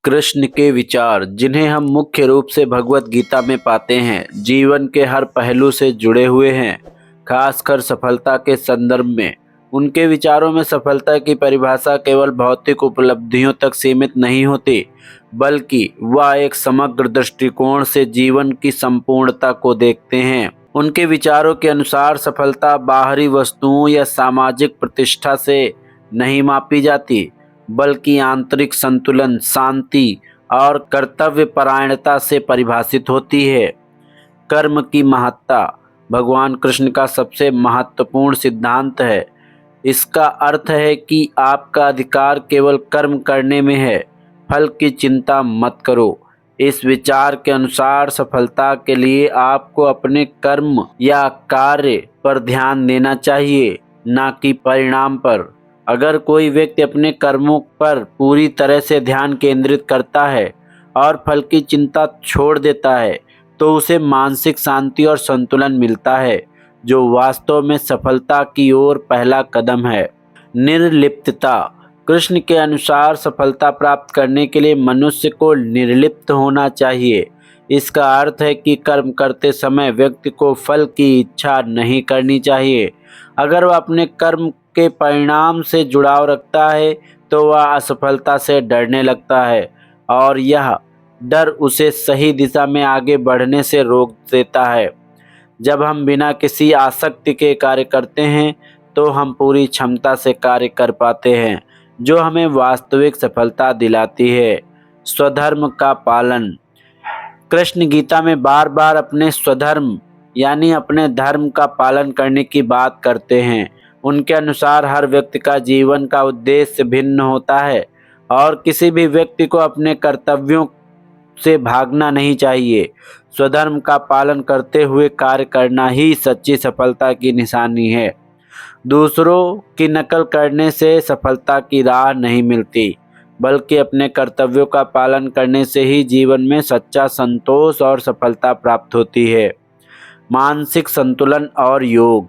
कृष्ण के विचार, जिन्हें हम मुख्य रूप से भगवत गीता में पाते हैं, जीवन के हर पहलू से जुड़े हुए हैं। खासकर सफलता के संदर्भ में उनके विचारों में सफलता की परिभाषा केवल भौतिक उपलब्धियों तक सीमित नहीं होती, बल्कि वह एक समग्र दृष्टिकोण से जीवन की संपूर्णता को देखते हैं। उनके विचारों के अनुसार सफलता बाहरी वस्तुओं या सामाजिक प्रतिष्ठा से नहीं मापी जाती, बल्कि आंतरिक संतुलन, शांति और कर्तव्य परायणता से परिभाषित होती है। कर्म की महत्ता भगवान कृष्ण का सबसे महत्वपूर्ण सिद्धांत है। इसका अर्थ है कि आपका अधिकार केवल कर्म करने में है, फल की चिंता मत करो। इस विचार के अनुसार सफलता के लिए आपको अपने कर्म या कार्य पर ध्यान देना चाहिए, न कि परिणाम पर। अगर कोई व्यक्ति अपने कर्मों पर पूरी तरह से ध्यान केंद्रित करता है और फल की चिंता छोड़ देता है, तो उसे मानसिक शांति और संतुलन मिलता है, जो वास्तव में सफलता की ओर पहला कदम है। निर्लिप्तता कृष्ण के अनुसार सफलता प्राप्त करने के लिए मनुष्य को निर्लिप्त होना चाहिए। इसका अर्थ है कि कर्म करते समय व्यक्ति को फल की इच्छा नहीं करनी चाहिए। अगर वह अपने कर्म के परिणाम से जुड़ाव रखता है, तो वह असफलता से डरने लगता है और यह डर उसे सही दिशा में आगे बढ़ने से रोक देता है। जब हम बिना किसी आसक्ति के कार्य करते हैं, तो हम पूरी क्षमता से कार्य कर पाते हैं, जो हमें वास्तविक सफलता दिलाती है। स्वधर्म का पालन कृष्ण गीता में बार बार अपने स्वधर्म यानी अपने धर्म का पालन करने की बात करते हैं। उनके अनुसार हर व्यक्ति का जीवन का उद्देश्य भिन्न होता है और किसी भी व्यक्ति को अपने कर्तव्यों से भागना नहीं चाहिए। स्वधर्म का पालन करते हुए कार्य करना ही सच्ची सफलता की निशानी है। दूसरों की नकल करने से सफलता की राह नहीं मिलती, बल्कि अपने कर्तव्यों का पालन करने से ही जीवन में सच्चा संतोष और सफलता प्राप्त होती है। मानसिक संतुलन और योग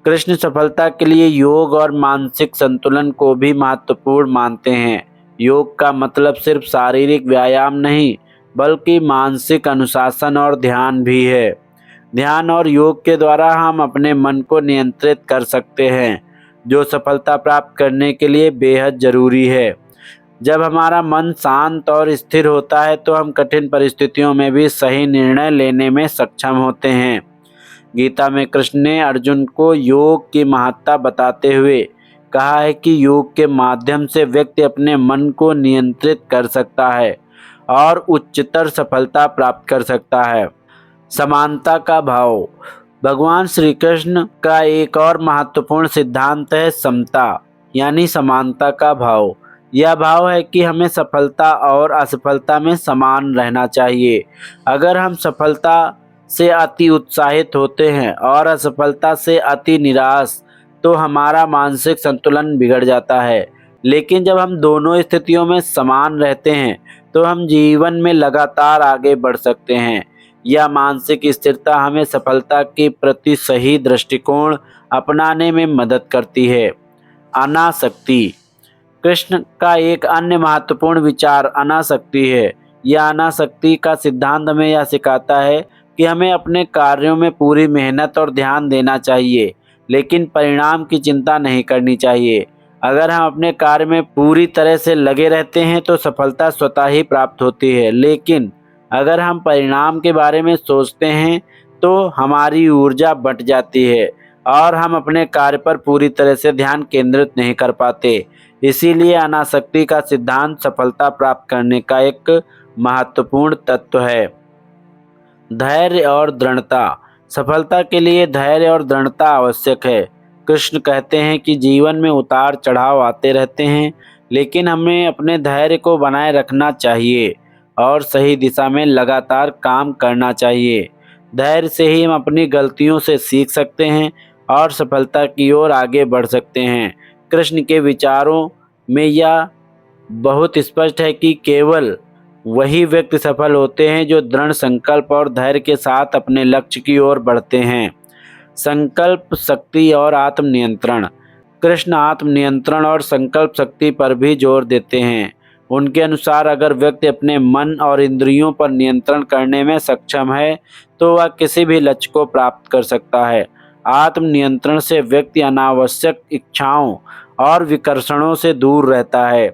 कृष्ण सफलता के लिए योग और मानसिक संतुलन को भी महत्वपूर्ण मानते हैं। योग का मतलब सिर्फ शारीरिक व्यायाम नहीं, बल्कि मानसिक अनुशासन और ध्यान भी है। ध्यान और योग के द्वारा हम अपने मन को नियंत्रित कर सकते हैं, जो सफलता प्राप्त करने के लिए बेहद जरूरी है। जब हमारा मन शांत और स्थिर होता है, तो हम कठिन परिस्थितियों में भी सही निर्णय लेने में सक्षम होते हैं। गीता में कृष्ण ने अर्जुन को योग की महत्ता बताते हुए कहा है कि योग के माध्यम से व्यक्ति अपने मन को नियंत्रित कर सकता है और उच्चतर सफलता प्राप्त कर सकता है। समानता का भाव भगवान श्री कृष्ण का एक और महत्वपूर्ण सिद्धांत है समता यानी समानता का भाव। यह भाव है कि हमें सफलता और असफलता में समान रहना चाहिए। अगर हम सफलता से अति उत्साहित होते हैं और असफलता से अति निराश, तो हमारा मानसिक संतुलन बिगड़ जाता है। लेकिन जब हम दोनों स्थितियों में समान रहते हैं, तो हम जीवन में लगातार आगे बढ़ सकते हैं। यह मानसिक स्थिरता हमें सफलता के प्रति सही दृष्टिकोण अपनाने में मदद करती है। अनासक्ति कृष्ण का एक अन्य महत्वपूर्ण विचार अनासक्ति है। यह अनासक्ति का सिद्धांत हमें यह सिखाता है कि हमें अपने कार्यों में पूरी मेहनत और ध्यान देना चाहिए, लेकिन परिणाम की चिंता नहीं करनी चाहिए। अगर हम अपने कार्य में पूरी तरह से लगे रहते हैं, तो सफलता स्वतः ही प्राप्त होती है। लेकिन अगर हम परिणाम के बारे में सोचते हैं, तो हमारी ऊर्जा बंट जाती है और हम अपने कार्य पर पूरी तरह से ध्यान केंद्रित नहीं कर पाते। इसीलिए अनासक्ति का सिद्धांत सफलता प्राप्त करने का एक महत्वपूर्ण तत्व है। धैर्य और दृढ़ता सफलता के लिए धैर्य और दृढ़ता आवश्यक है। कृष्ण कहते हैं कि जीवन में उतार चढ़ाव आते रहते हैं, लेकिन हमें अपने धैर्य को बनाए रखना चाहिए और सही दिशा में लगातार काम करना चाहिए। धैर्य से ही हम अपनी गलतियों से सीख सकते हैं और सफलता की ओर आगे बढ़ सकते हैं। कृष्ण के विचारों में यह बहुत स्पष्ट है कि केवल वही व्यक्ति सफल होते हैं जो दृढ़ संकल्प और धैर्य के साथ अपने लक्ष्य की ओर बढ़ते हैं। संकल्प शक्ति और आत्मनियंत्रण कृष्ण आत्मनियंत्रण और संकल्प शक्ति पर भी जोर देते हैं। उनके अनुसार अगर व्यक्ति अपने मन और इंद्रियों पर नियंत्रण करने में सक्षम है तो वह किसी भी लक्ष्य को प्राप्त कर सकता है। आत्म नियंत्रण से व्यक्ति अनावश्यक इच्छाओं और विकर्षणों से दूर रहता है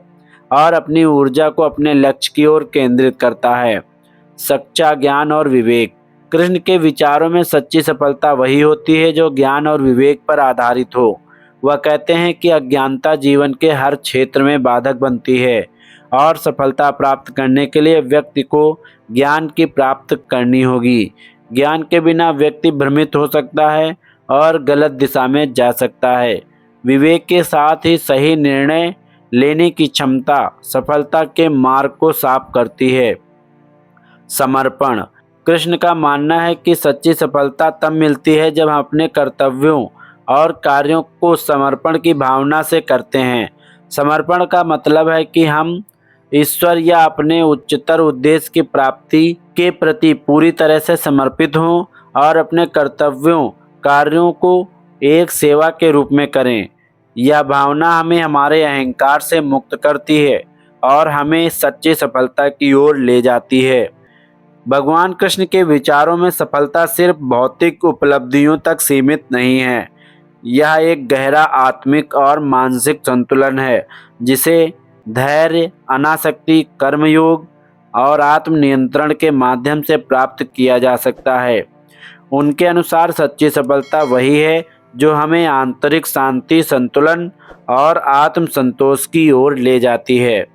और अपनी ऊर्जा को अपने लक्ष्य की ओर केंद्रित करता है। सच्चा ज्ञान और विवेक। कृष्ण के विचारों में सच्ची सफलता वही होती है जो ज्ञान और विवेक पर आधारित हो। वह कहते हैं कि अज्ञानता जीवन के हर क्षेत्र में बाधक बनती है और सफलता प्राप्त करने के लिए व्यक्ति को ज्ञान की प्राप्त करनी होगी। ज्ञान के बिना व्यक्ति भ्रमित हो सकता है और गलत दिशा में जा सकता है। विवेक के साथ ही सही निर्णय लेने की क्षमता सफलता के मार्ग को साफ करती है। समर्पण। कृष्ण का मानना है कि सच्ची सफलता तब मिलती है जब हम अपने कर्तव्यों और कार्यों को समर्पण की भावना से करते हैं। समर्पण का मतलब है कि हम ईश्वर या अपने उच्चतर उद्देश्य की प्राप्ति के प्रति पूरी तरह से समर्पित हों और अपने कर्तव्यों कार्यों को एक सेवा के रूप में करें। यह भावना हमें हमारे अहंकार से मुक्त करती है और हमें सच्ची सफलता की ओर ले जाती है। भगवान कृष्ण के विचारों में सफलता सिर्फ भौतिक उपलब्धियों तक सीमित नहीं है। यह एक गहरा आत्मिक और मानसिक संतुलन है जिसे धैर्य, अनासक्ति, कर्मयोग और आत्म नियंत्रण के माध्यम से प्राप्त किया जा सकता है। उनके अनुसार सच्ची सफलता वही है जो हमें आंतरिक शांति, संतुलन और आत्म संतोष की ओर ले जाती है।